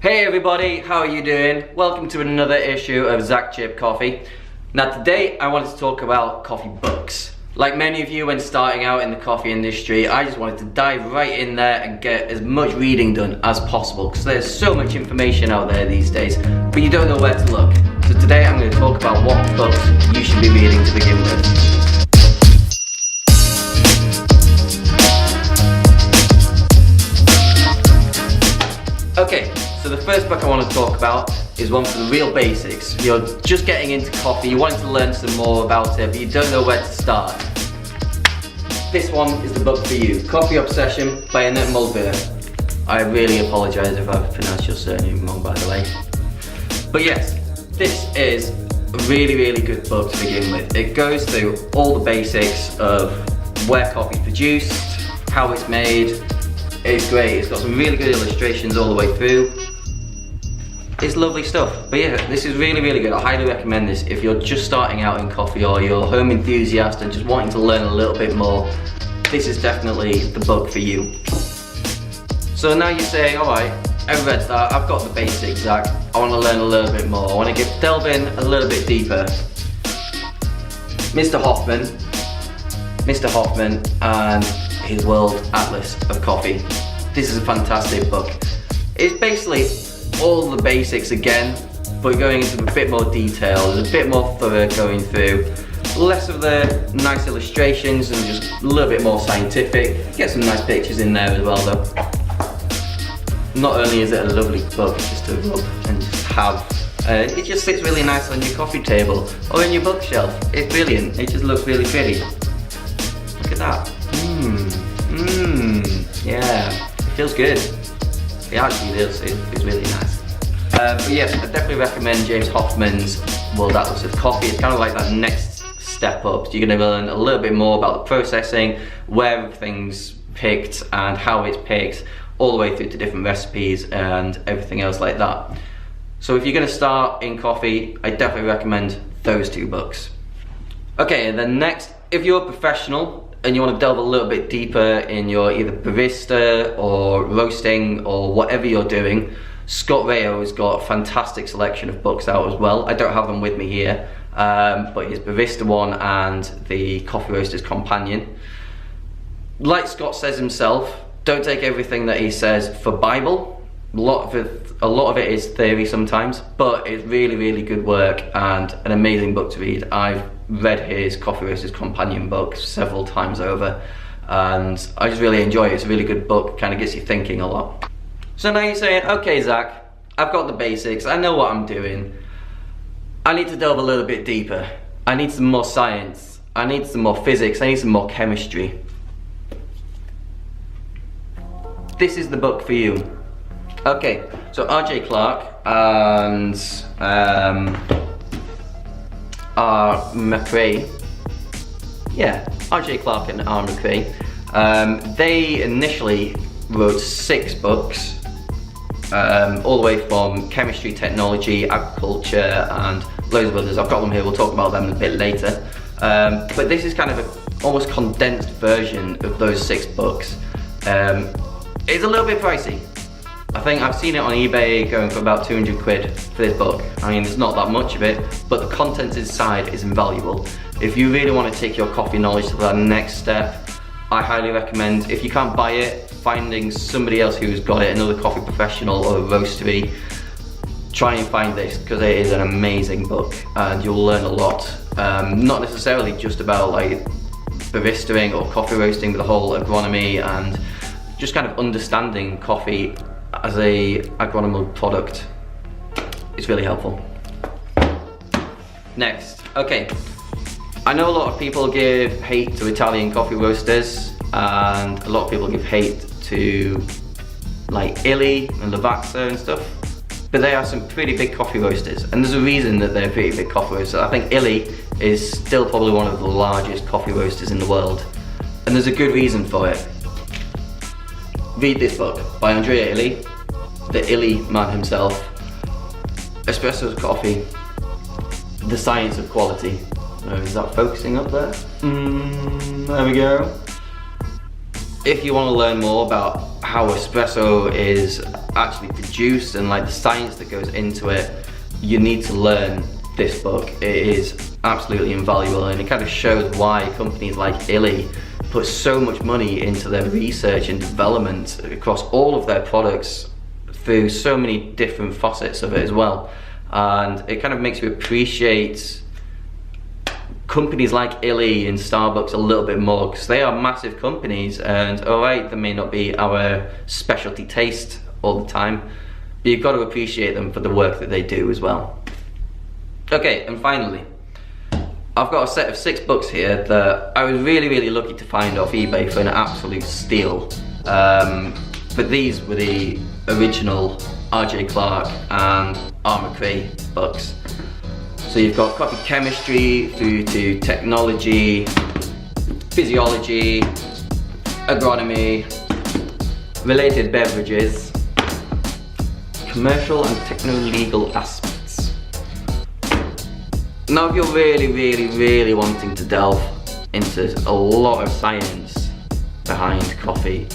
Hey everybody, how are you doing? Welcome to another issue of Zach Chip Coffee. Now today I wanted to talk about coffee books. Like many of you when starting out in the coffee industry, I just wanted to dive right in there and get as much reading done as possible because there's so much information out there these days, but you don't know where to look. So today I'm going to talk about what books you should be reading to begin with. Okay, so the first book I want to talk about is one for the real basics. You're just getting into coffee, you want to learn some more about it, but you don't know where to start. This one is the book for you, Coffee Obsession by Annette Mulvey. I really apologise if I've pronounced your surname wrong, by the way. But yes, this is a really good book to begin with. It goes through all the basics of where coffee is produced, how it's made. It's great, it's got some really good illustrations all the way through. It's lovely stuff. But yeah, this is really good. I highly recommend this if you're just starting out in coffee or you're a home enthusiast and just wanting to learn a little bit more. This is definitely the book for you. So now you're saying, alright, I've read that, I've got the basics, Zach. I want to learn a little bit more. I want to delve in a little bit deeper. Mr. Hoffman and his World Atlas of Coffee. This is a fantastic book. It's basically all the basics again, but going into a bit more detail. There's a bit more thorough going through. Less of the nice illustrations and just a little bit more scientific. Get some nice pictures in there as well though. Not only is it a lovely book just to rub and just have, it just sits really nice on your coffee table or in your bookshelf. It's brilliant. It just looks really pretty. Look at that. Yeah, it feels good. It actually is, it's really nice. But yes, I definitely recommend James Hoffmann's World Atlas of Coffee. It's kind of like that next step up. So you're going to learn a little bit more about the processing, where everything's picked and how it's picked, all the way through to different recipes and everything else like that. So if you're going to start in coffee, I definitely recommend those two books. Okay, and then next, if you're a professional and you want to delve a little bit deeper in your either barista or roasting or whatever you're doing, Scott Rayo has got a fantastic selection of books out as well. I don't have them with me here, but his barista one and the Coffee Roaster's Companion. Like Scott says himself, don't take everything that he says for Bible. A lot of it is theory sometimes, but it's really good work and an amazing book to read. I've read his Coffee Roaster's Companion book several times over and I just really enjoy it. It's a really good book, kind of gets you thinking a lot. So now you're saying, okay Zach, I've got the basics, I know what I'm doing. I need to delve a little bit deeper. I need some more science, I need some more physics, I need some more chemistry. This is the book for you. Okay, so R.J. Clarke and R. McRae, yeah, R.J. Clarke and R. McRae, they initially wrote 6 books, all the way from chemistry, technology, agriculture, and loads of others. I've got them here, we'll talk about them a bit later. But this is kind of an almost condensed version of those 6 books. It's a little bit pricey. I think I've seen it on eBay going for about 200 quid for this book. I mean, there's not that much of it, but the content inside is invaluable. If you really want to take your coffee knowledge to that next step, I highly recommend, if you can't buy it, finding somebody else who's got it, another coffee professional or a roastery. Try and find this, because it is an amazing book and you'll learn a lot. Not necessarily just about like baristaing or coffee roasting, but the whole agronomy and just kind of understanding coffee as a agronomical product. It's really helpful. Next, okay. I know a lot of people give hate to Italian coffee roasters and a lot of people give hate to like Illy and Lavazza and stuff, but they are some pretty big coffee roasters and there's a reason that they're pretty big coffee roasters. I think Illy is still probably one of the largest coffee roasters in the world and there's a good reason for it. Read this book by Andrea Illy, the Illy man himself. Espresso Coffee, The Science of Quality. Is that focusing up there? There we go. If you want to learn more about how espresso is actually produce and like the science that goes into it, you need to learn this book. It is absolutely invaluable, and it kind of shows why companies like Illy put so much money into their research and development across all of their products through so many different facets of it as well. And it kind of makes you appreciate companies like Illy and Starbucks a little bit more, because they are massive companies, and alright, they may not be our specialty taste all the time, but you've got to appreciate them for the work that they do as well. Okay, and finally, I've got a set of 6 books here that I was really lucky to find off eBay for an absolute steal. But these were the original R.J. Clark and R. McCrae books. So you've got coffee chemistry through to technology, physiology, agronomy, related beverages, commercial and techno-legal aspects. Now if you're really wanting to delve into a lot of science behind coffee,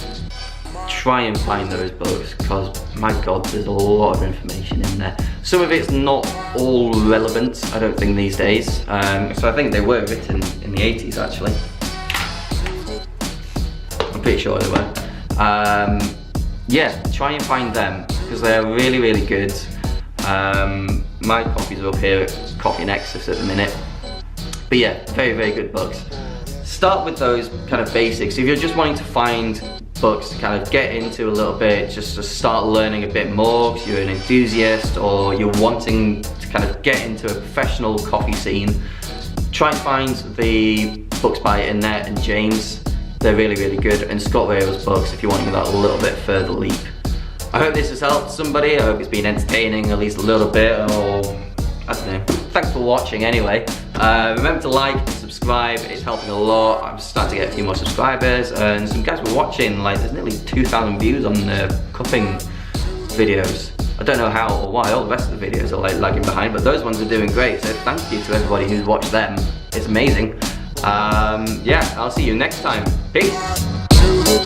try and find those books, because my god, there's a lot of information in there. Some of it's not all relevant, I don't think, these days. So I think they were written in the 80s actually. I'm pretty sure they were. Yeah, try and find them, because they're really good. My copies are up here at Coffee Nexus at the minute. But yeah, very good books. Start with those kind of basics. If you're just wanting to find books to kind of get into a little bit, just to start learning a bit more because you're an enthusiast, or you're wanting to kind of get into a professional coffee scene, try and find the books by Annette and James. They're really good, and Scott Rail's books if you're wanting that a little bit further leap. I hope this has helped somebody. I hope it's been entertaining at least a little bit, or I don't know. Thanks for watching anyway. Remember to like and subscribe, it's helping a lot. I'm starting to get a few more subscribers, and some guys were watching, like there's nearly 2,000 views on the cupping videos. I don't know how or why, all the rest of the videos are like lagging behind, but those ones are doing great, so thank you to everybody who's watched them. It's amazing. Yeah, I'll see you next time. Peace.